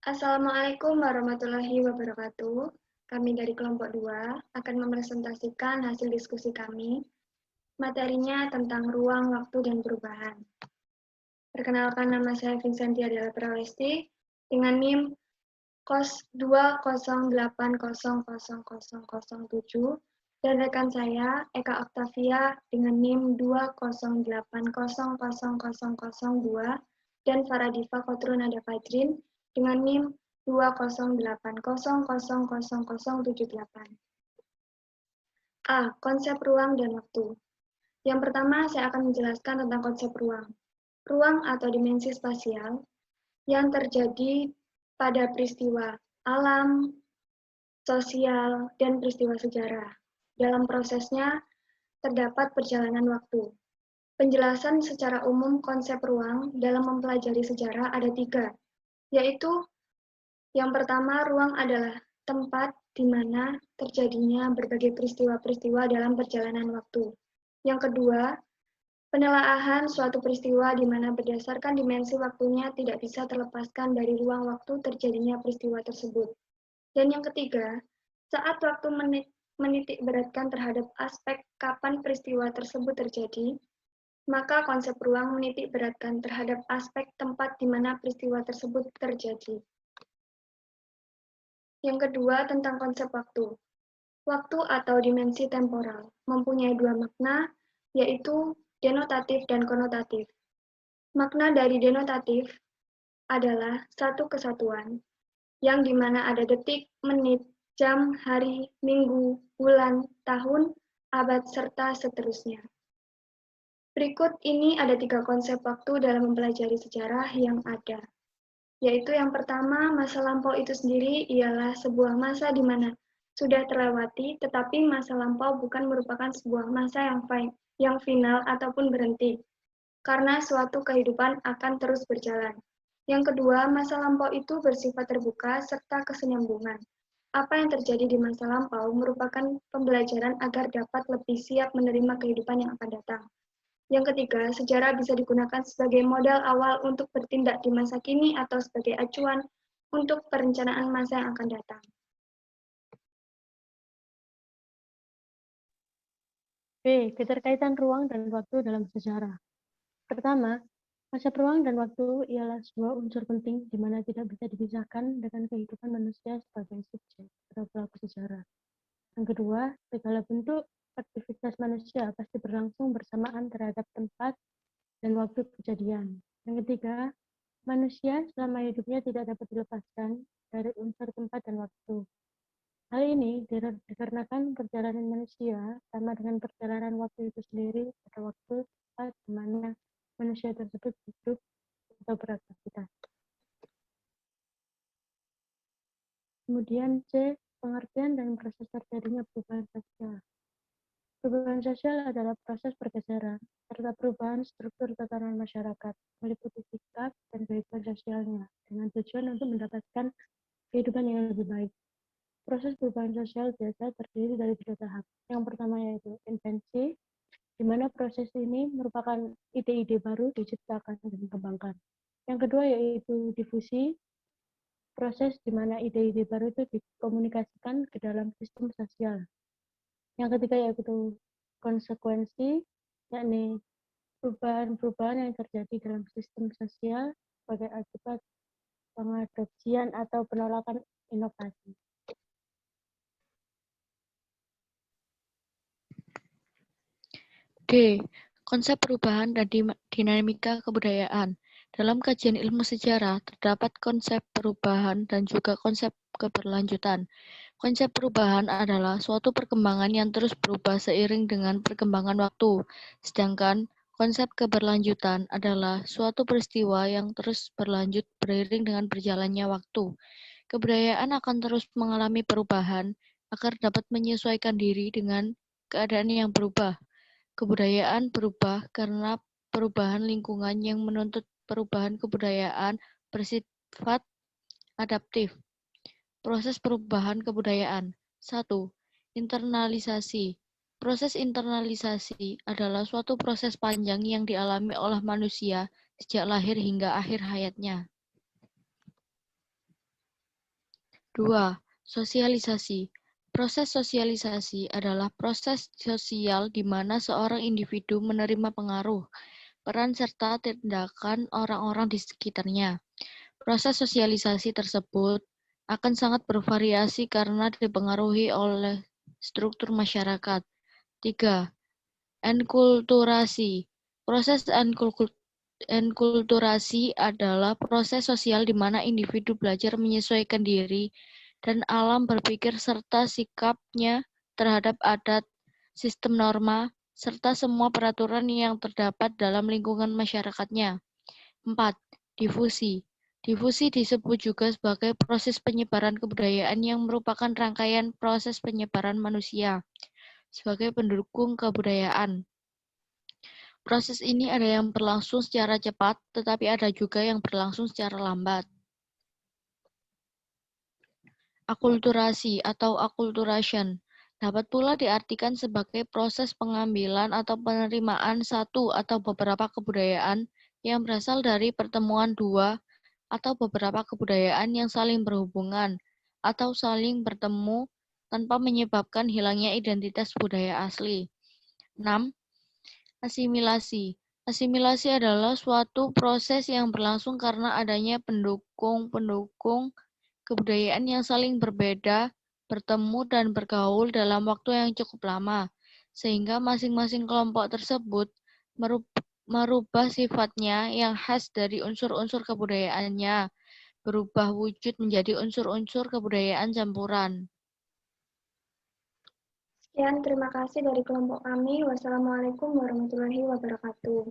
Assalamualaikum warahmatullahi wabarakatuh. Kami dari kelompok 2 akan mempresentasikan hasil diskusi kami. Materinya tentang ruang, waktu, dan perubahan. Perkenalkan, nama saya Vincentia Della Pralesti dengan NIM KOS 208000007 dan rekan saya Eka Octavia dengan NIM 208000002 dan Faradifa Kotrunada Fajrin dengan NIM 208000078. A. Konsep ruang dan waktu. Yang pertama, saya akan menjelaskan tentang konsep ruang. Ruang atau dimensi spasial yang terjadi pada peristiwa alam, sosial, dan peristiwa sejarah. Dalam prosesnya, terdapat perjalanan waktu. Penjelasan secara umum konsep ruang dalam mempelajari sejarah ada 3, yaitu yang pertama, ruang adalah tempat di mana terjadinya berbagai peristiwa-peristiwa dalam perjalanan waktu. Yang kedua, penelaahan suatu peristiwa di mana berdasarkan dimensi waktunya tidak bisa terlepaskan dari ruang waktu terjadinya peristiwa tersebut. Dan yang ketiga, saat waktu menitik beratkan terhadap aspek kapan peristiwa tersebut terjadi, maka konsep ruang menitik beratkan terhadap aspek tempat di mana peristiwa tersebut terjadi. Yang kedua, tentang konsep waktu. Waktu atau dimensi temporal mempunyai 2 makna, yaitu denotatif dan konotatif. Makna dari denotatif adalah satu kesatuan, yang dimana ada detik, menit, jam, hari, minggu, bulan, tahun, abad, serta seterusnya. Berikut ini ada 3 konsep waktu dalam mempelajari sejarah yang ada, yaitu yang pertama, masa lampau itu sendiri ialah sebuah masa di mana sudah terlewati, tetapi masa lampau bukan merupakan sebuah masa yang final ataupun berhenti, karena suatu kehidupan akan terus berjalan. Yang kedua, masa lampau itu bersifat terbuka serta kesinambungan. Apa yang terjadi di masa lampau merupakan pembelajaran agar dapat lebih siap menerima kehidupan yang akan datang. Yang ketiga, sejarah bisa digunakan sebagai modal awal untuk bertindak di masa kini atau sebagai acuan untuk perencanaan masa yang akan datang. B. Keterkaitan ruang dan waktu dalam sejarah. Pertama, konsep ruang dan waktu ialah sebuah unsur penting di mana tidak bisa dipisahkan dengan kehidupan manusia sebagai subjek atau pelaku sejarah. Yang kedua, segala bentuk aktivitas manusia pasti berlangsung bersamaan terhadap tempat dan waktu kejadian. Yang ketiga, manusia selama hidupnya tidak dapat dilepaskan dari unsur tempat dan waktu. Hal ini dikarenakan perjalanan manusia sama dengan perjalanan waktu itu sendiri pada waktu tempat di mana manusia tersebut hidup atau beraktivitas. Kemudian C. Pengertian dan proses terjadinya perubahan sosial. Perubahan sosial adalah proses pergeseran serta perubahan struktur tatanan masyarakat, meliputi sikap dan kehidupan sosialnya, dengan tujuan untuk mendapatkan kehidupan yang lebih baik. Proses perubahan sosial biasa terdiri dari 3 tahap. Yang pertama yaitu invensi, di mana proses ini merupakan ide-ide baru diciptakan dan dikembangkan. Yang kedua yaitu difusi, proses di mana ide-ide baru itu dikomunikasikan ke dalam sistem sosial. Yang ketiga yaitu konsekuensi, yakni perubahan-perubahan yang terjadi dalam sistem sosial sebagai akibat pengadopsian atau penolakan inovasi. D. Konsep perubahan dan dinamika kebudayaan. Dalam kajian ilmu sejarah, terdapat konsep perubahan dan juga konsep keberlanjutan. Konsep perubahan adalah suatu perkembangan yang terus berubah seiring dengan perkembangan waktu, sedangkan konsep keberlanjutan adalah suatu peristiwa yang terus berlanjut beriring dengan berjalannya waktu. Kebudayaan akan terus mengalami perubahan agar dapat menyesuaikan diri dengan keadaan yang berubah. Kebudayaan berubah karena perubahan lingkungan yang menuntut perubahan kebudayaan bersifat adaptif. Proses perubahan kebudayaan. 1. Internalisasi. Proses internalisasi adalah suatu proses panjang yang dialami oleh manusia sejak lahir hingga akhir hayatnya. 2. Sosialisasi. Proses sosialisasi adalah proses sosial di mana seorang individu menerima pengaruh, peran serta tindakan orang-orang di sekitarnya. Proses sosialisasi tersebut akan sangat bervariasi karena dipengaruhi oleh struktur masyarakat. 3. Enkulturasi. Proses enkulturasi adalah proses sosial di mana individu belajar menyesuaikan diri dan alam berpikir serta sikapnya terhadap adat, sistem norma, serta semua peraturan yang terdapat dalam lingkungan masyarakatnya. 4. Difusi. Difusi disebut juga sebagai proses penyebaran kebudayaan yang merupakan rangkaian proses penyebaran manusia sebagai pendukung kebudayaan. Proses ini ada yang berlangsung secara cepat, tetapi ada juga yang berlangsung secara lambat. Akulturasi atau acculturation dapat pula diartikan sebagai proses pengambilan atau penerimaan satu atau beberapa kebudayaan yang berasal dari pertemuan dua atau beberapa kebudayaan yang saling berhubungan atau saling bertemu tanpa menyebabkan hilangnya identitas budaya asli. 6. Asimilasi. Asimilasi adalah suatu proses yang berlangsung karena adanya pendukung-pendukung kebudayaan yang saling berbeda, bertemu dan bergaul dalam waktu yang cukup lama, sehingga masing-masing kelompok tersebut merubah sifatnya yang khas dari unsur-unsur kebudayaannya, berubah wujud menjadi unsur-unsur kebudayaan campuran. Sekian, terima kasih dari kelompok kami. Wassalamualaikum warahmatullahi wabarakatuh.